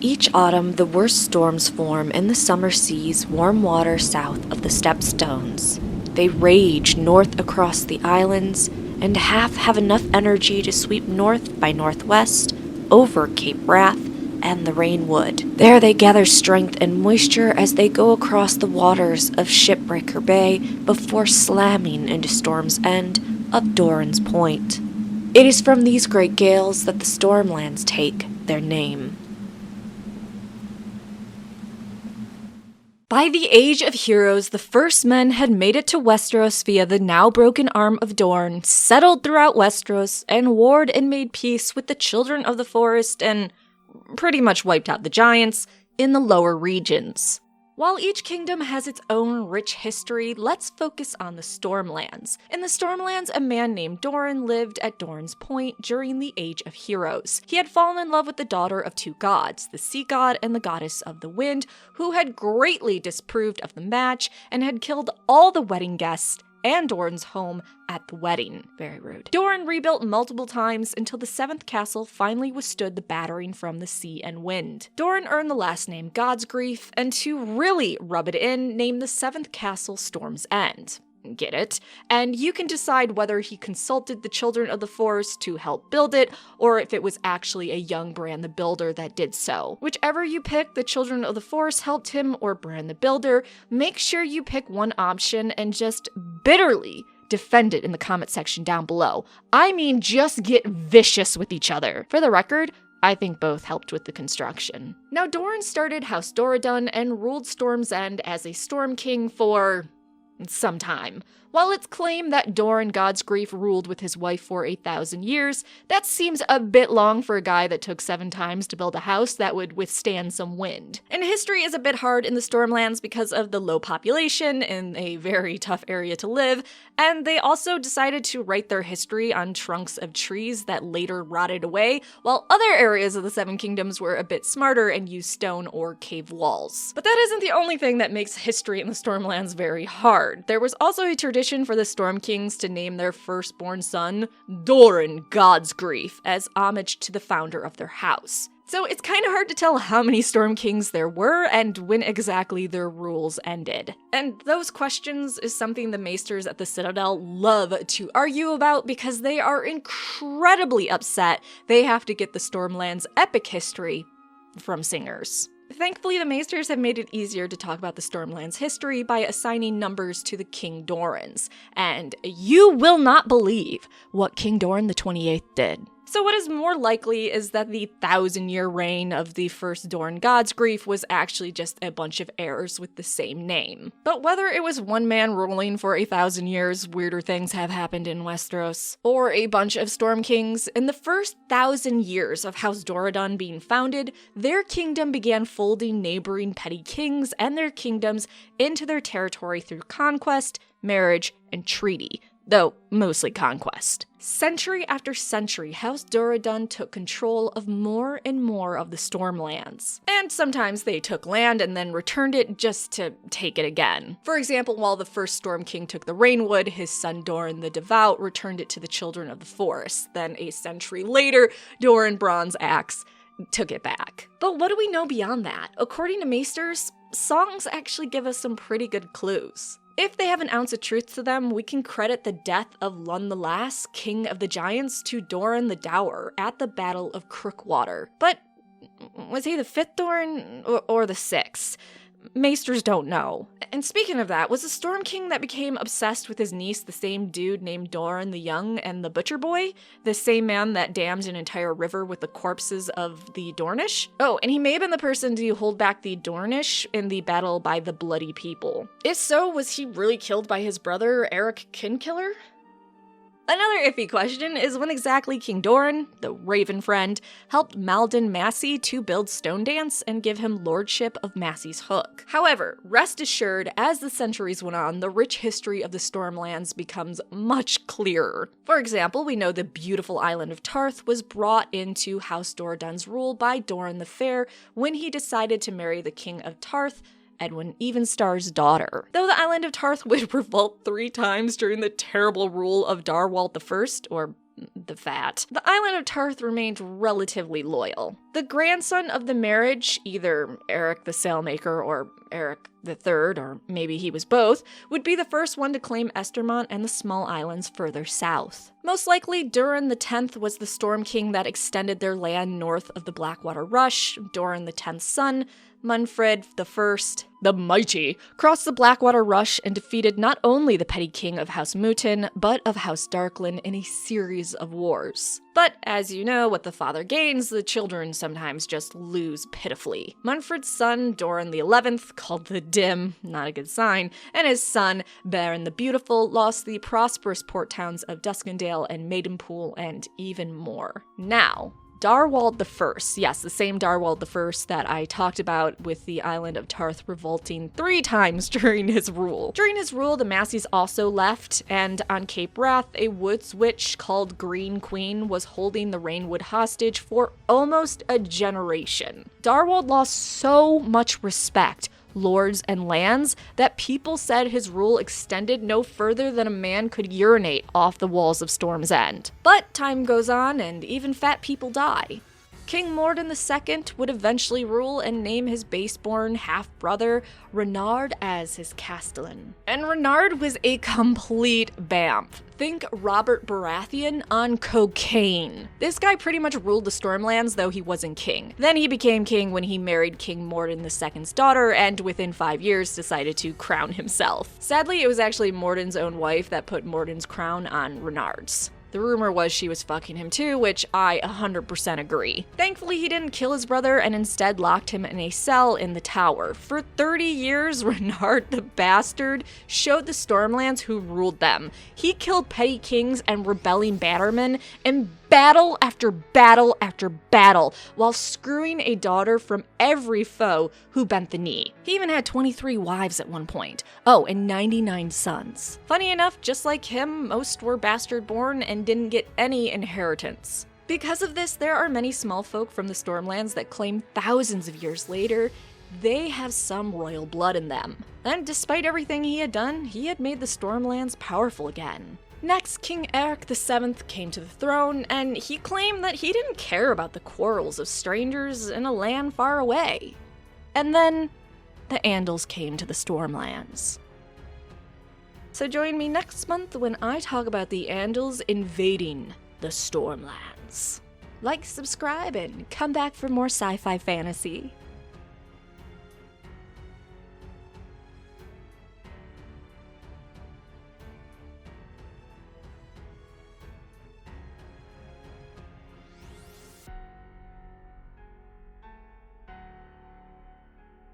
Each autumn, the worst storms form in the summer seas, warm water south of the Stepstones. They rage north across the islands, and half have enough energy to sweep north by northwest, over Cape Wrath and the Rainwood. There they gather strength and moisture as they go across the waters of Shipbreaker Bay before slamming into Storm's End of Doran's Point. It is from these great gales that the Stormlands take their name. By the Age of Heroes, the first men had made it to Westeros via the now broken arm of Dorne, settled throughout Westeros, and warred and made peace with the Children of the Forest and pretty much wiped out the giants in the lower regions. While each kingdom has its own rich history, let's focus on the Stormlands. In the Stormlands, a man named Doran lived at Doran's Point during the Age of Heroes. He had fallen in love with the daughter of two gods, the sea god and the goddess of the wind, who had greatly disapproved of the match and had killed all the wedding guests and Doran's home at the wedding. Very rude. Doran rebuilt multiple times until the 7th castle finally withstood the battering from the sea and wind. Doran earned the last name Godsgrief, and to really rub it in, named the 7th castle Storm's End. Get it? And you can decide whether he consulted the Children of the Forest to help build it, or if it was actually a young Bran the Builder that did so. Whichever you pick, the Children of the Forest helped him, or Bran the Builder, make sure you pick one option and just bitterly defend it in the comment section down below. I mean, just get vicious with each other. For the record, I think both helped with the construction. Now, Doran started House Doradon and ruled Storm's End as a Storm King for some time. While it's claimed that Doran Godsgrief ruled with his wife for 8,000 years, that seems a bit long for a guy that took 7 times to build a house that would withstand some wind. And history is a bit hard in the Stormlands because of the low population in a very tough area to live, and they also decided to write their history on trunks of trees that later rotted away, while other areas of the Seven Kingdoms were a bit smarter and used stone or cave walls. But that isn't the only thing that makes history in the Stormlands very hard. There was also a tradition for the Storm Kings to name their firstborn son Doran Godsgrief as homage to the founder of their house. So it's kind of hard to tell how many Storm Kings there were and when exactly their rules ended. And those questions is something the maesters at the Citadel love to argue about because they are incredibly upset they have to get the Stormlands' epic history from singers. Thankfully, the maesters have made it easier to talk about the Stormlands' history by assigning numbers to the King Dorans, and you will not believe what King Doran the 28th did. So what is more likely is that the 1,000-year reign of the first Doran Godsgrief was actually just a bunch of heirs with the same name. But whether it was one man ruling for 1,000 years, weirder things have happened in Westeros, or a bunch of Storm Kings, in the first 1,000 years of House Doradon being founded, their kingdom began folding neighboring petty kings and their kingdoms into their territory through conquest, marriage, and treaty. Though mostly conquest. Century after century, House Doradon took control of more and more of the Stormlands. And sometimes they took land and then returned it just to take it again. For example, while the first Storm King took the Rainwood, his son Doran the Devout returned it to the Children of the Forest. Then a century later, Doran Bronze Axe took it back. But what do we know beyond that? According to maesters, songs actually give us some pretty good clues. If they have an ounce of truth to them, we can credit the death of Lun the Last, King of the Giants, to Doran the Dour at the Battle of Crookwater. But was he the 5th Doran or the 6th? Maesters don't know. And speaking of that, was the Storm King that became obsessed with his niece the same dude named Doran the Young and the Butcher Boy? The same man that dammed an entire river with the corpses of the Dornish? Oh, and he may have been the person to hold back the Dornish in the battle by the Bloody People. If so, was he really killed by his brother, Eric Kinkiller? Another iffy question is when exactly King Doran, the Raven Friend, helped Maldon Massey to build Stonedance and give him lordship of Massey's Hook. However, rest assured, as the centuries went on, the rich history of the Stormlands becomes much clearer. For example, we know the beautiful island of Tarth was brought into House Doradon's rule by Doran the Fair when he decided to marry the King of Tarth, Edwin Evenstar's daughter. Though the island of Tarth would revolt 3 times during the terrible rule of Darwalt I, or the fat. The island of Tarth remained relatively loyal. The grandson of the marriage, either Eric the Sailmaker or Eric III, or maybe he was both, would be the first one to claim Estermont and the small islands further south. Most likely, Durin the Tenth was the Storm King that extended their land north of the Blackwater Rush. Durin the Tenth's son, Munfrid I, the Mighty, crossed the Blackwater Rush and defeated not only the petty king of House Mutin, but of House Darklin in a series of wars. But as you know, what the father gains, the children sometimes just lose pitifully. Munfrid's son, Doran the 11th, called the Dim, not a good sign, and his son, Baron the Beautiful, lost the prosperous port towns of Duskendale and Maidenpool and even more. Now, Darwald I, yes, the same Darwald I that I talked about with the island of Tarth revolting 3 times during his rule. During his rule, the Massies also left, and on Cape Wrath, a woods witch called Green Queen was holding the Rainwood hostage for almost a generation. Darwald lost so much respect, lords, and lands that people said his rule extended no further than a man could urinate off the walls of Storm's End. But time goes on, and even fat people die. King Morden II would eventually rule and name his baseborn half-brother Renard as his castellan. And Renard was a complete bamf. Think Robert Baratheon on cocaine. This guy pretty much ruled the Stormlands, though he wasn't king. Then he became king when he married King Morden II's daughter, and within 5 years decided to crown himself. Sadly, it was actually Morden's own wife that put Morden's crown on Renard's. The rumor was she was fucking him too, which I 100% agree. Thankfully, he didn't kill his brother and instead locked him in a cell in the tower. For 30 years, Renard the Bastard showed the Stormlands who ruled them. He killed petty kings and rebelling bannermen in battle after battle after battle, while screwing a daughter from every foe who bent the knee. He even had 23 wives at one point. Oh, and 99 sons. Funny enough, just like him, most were bastard-born and didn't get any inheritance. Because of this, there are many small folk from the Stormlands that claim thousands of years later they have some royal blood in them. And despite everything he had done, he had made the Stormlands powerful again. Next, King Eric VII came to the throne, and he claimed that he didn't care about the quarrels of strangers in a land far away. And then, the Andals came to the Stormlands. So join me next month when I talk about the Andals invading the Stormlands. Like, subscribe, and come back for more sci-fi fantasy.